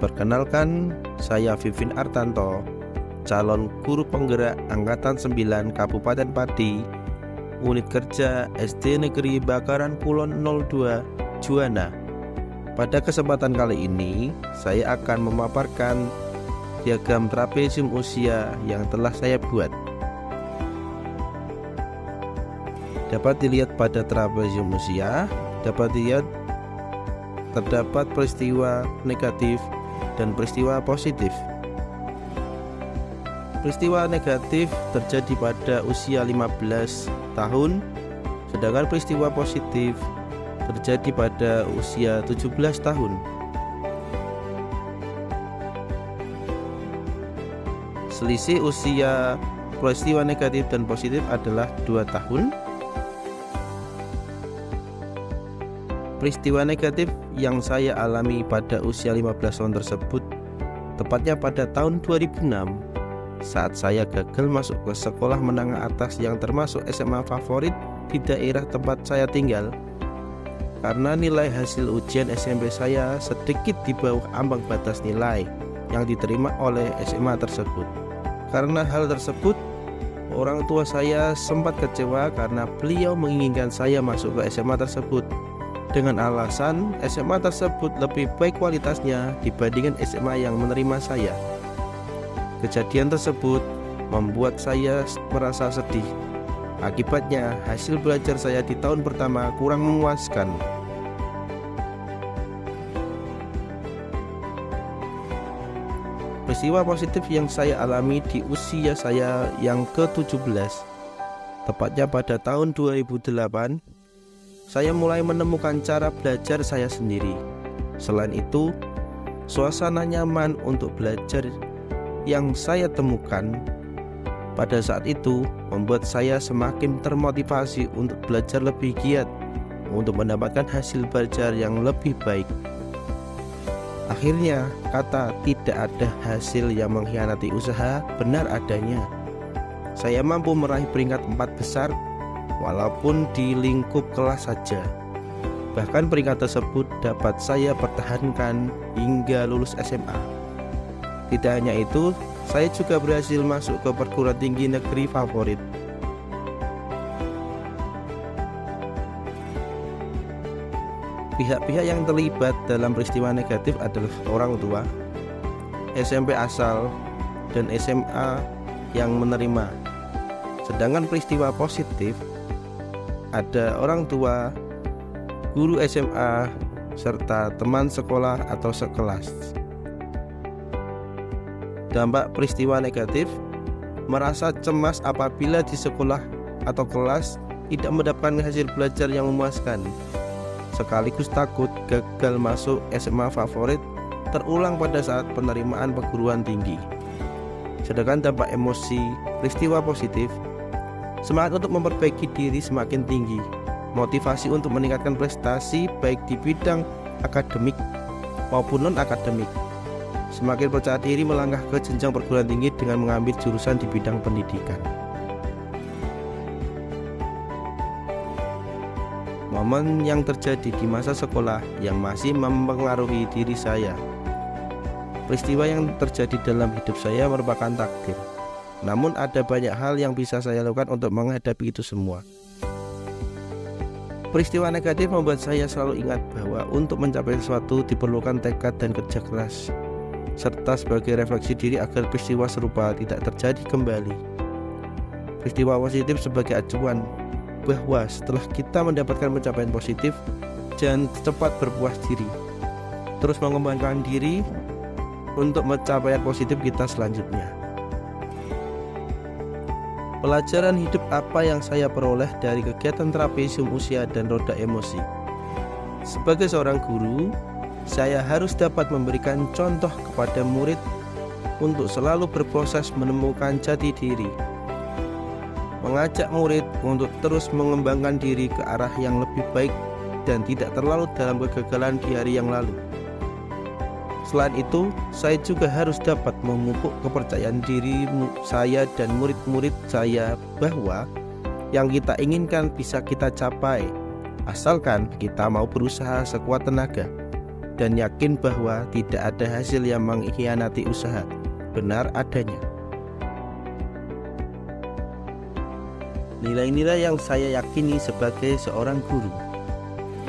Perkenalkan, saya Vivin Artanto, calon guru penggerak Angkatan 9 Kabupaten Pati, Unit Kerja SD Negeri Bakaran Kulon 02, Juwana. Pada kesempatan kali ini, saya akan memaparkan diagram trapesium usia yang telah saya buat. Dapat dilihat pada trapesium usia, dapat dilihat terdapat peristiwa negatif dan peristiwa positif. Peristiwa negatif terjadi pada usia 15 tahun, sedangkan peristiwa positif terjadi pada usia 17 tahun. Selisih usia peristiwa negatif dan positif adalah 2 tahun. Peristiwa negatif yang saya alami pada usia 15 tahun tersebut tepatnya pada tahun 2006 saat saya gagal masuk ke sekolah menengah atas yang termasuk SMA favorit di daerah tempat saya tinggal karena nilai hasil ujian SMP saya sedikit di bawah ambang batas nilai yang diterima oleh SMA tersebut. Karena hal tersebut, orang tua saya sempat kecewa karena beliau menginginkan saya masuk ke SMA tersebut dengan alasan SMA tersebut lebih baik kualitasnya dibandingkan SMA yang menerima saya. Kejadian tersebut membuat saya merasa sedih. Akibatnya, hasil belajar saya di tahun pertama kurang memuaskan. Peristiwa positif yang saya alami di usia saya yang ke-17, tepatnya pada tahun 2008, saya mulai menemukan cara belajar saya sendiri. Selain itu, suasana nyaman untuk belajar yang saya temukan pada saat itu membuat saya semakin termotivasi untuk belajar lebih giat untuk mendapatkan hasil belajar yang lebih baik. Akhirnya, kata tidak ada hasil yang mengkhianati usaha benar adanya. Saya mampu meraih peringkat 4 besar walaupun di lingkup kelas saja. Bahkan peringkat tersebut dapat saya pertahankan hingga lulus SMA. Tidak hanya itu, saya juga berhasil masuk ke perguruan tinggi negeri favorit. Pihak-pihak yang terlibat dalam peristiwa negatif adalah orang tua, SMP asal, dan SMA yang menerima. Sedangkan peristiwa positif ada orang tua, guru SMA, serta teman sekolah atau sekelas. Dampak peristiwa negatif: merasa cemas apabila di sekolah atau kelas tidak mendapatkan hasil belajar yang memuaskan, sekaligus takut gagal masuk SMA favorit terulang pada saat penerimaan perguruan tinggi. Sedangkan dampak emosi peristiwa positif: semangat untuk memperbaiki diri semakin tinggi, motivasi untuk meningkatkan prestasi baik di bidang akademik maupun non-akademik, semakin percaya diri melangkah ke jenjang perguruan tinggi dengan mengambil jurusan di bidang pendidikan. Momen yang terjadi di masa sekolah yang masih mempengaruhi diri saya. Peristiwa yang terjadi dalam hidup saya merupakan takdir. Namun ada banyak hal yang bisa saya lakukan untuk menghadapi itu semua. Peristiwa negatif membuat saya selalu ingat bahwa untuk mencapai sesuatu diperlukan tekad dan kerja keras, serta sebagai refleksi diri agar peristiwa serupa tidak terjadi kembali. Peristiwa positif sebagai acuan bahwa setelah kita mendapatkan pencapaian positif, jangan cepat berpuas diri, terus mengembangkan diri untuk pencapaian positif kita selanjutnya. Pelajaran hidup apa yang saya peroleh dari kegiatan trapesium usia dan roda emosi? Sebagai seorang guru, saya harus dapat memberikan contoh kepada murid untuk selalu berproses menemukan jati diri, mengajak murid untuk terus mengembangkan diri ke arah yang lebih baik dan tidak terlalu dalam kegagalan di hari yang lalu. Selain itu, saya juga harus dapat memupuk kepercayaan diri saya dan murid-murid saya bahwa yang kita inginkan bisa kita capai, asalkan kita mau berusaha sekuat tenaga. dan yakin bahwa tidak ada hasil yang mengkhianati usaha benar adanya. Nilai-nilai yang saya yakini sebagai seorang guru.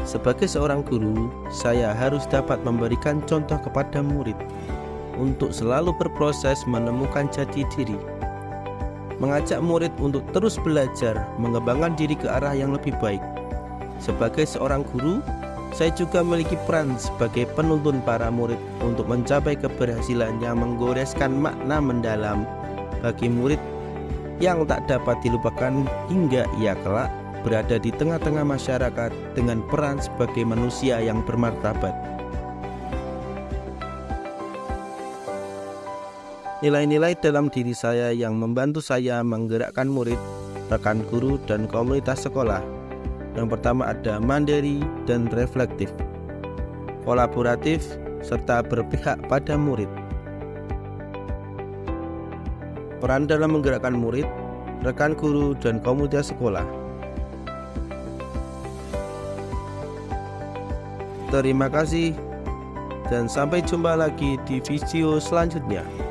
Sebagai seorang guru, saya harus dapat memberikan contoh kepada murid untuk selalu berproses menemukan jati diri, mengajak murid untuk terus belajar, mengembangkan diri ke arah yang lebih baik. Sebagai seorang guru, saya juga memiliki peran sebagai penuntun para murid untuk mencapai keberhasilan yang menggoreskan makna mendalam bagi murid yang tak dapat dilupakan hingga ia kelak berada di tengah-tengah masyarakat dengan peran sebagai manusia yang bermartabat. Nilai-nilai dalam diri saya yang membantu saya menggerakkan murid, rekan guru, dan komunitas sekolah. Yang pertama ada mandiri dan reflektif, kolaboratif, serta berpihak pada murid. Peran dalam menggerakkan murid, rekan guru, dan komunitas sekolah. Terima kasih dan sampai jumpa lagi di video selanjutnya.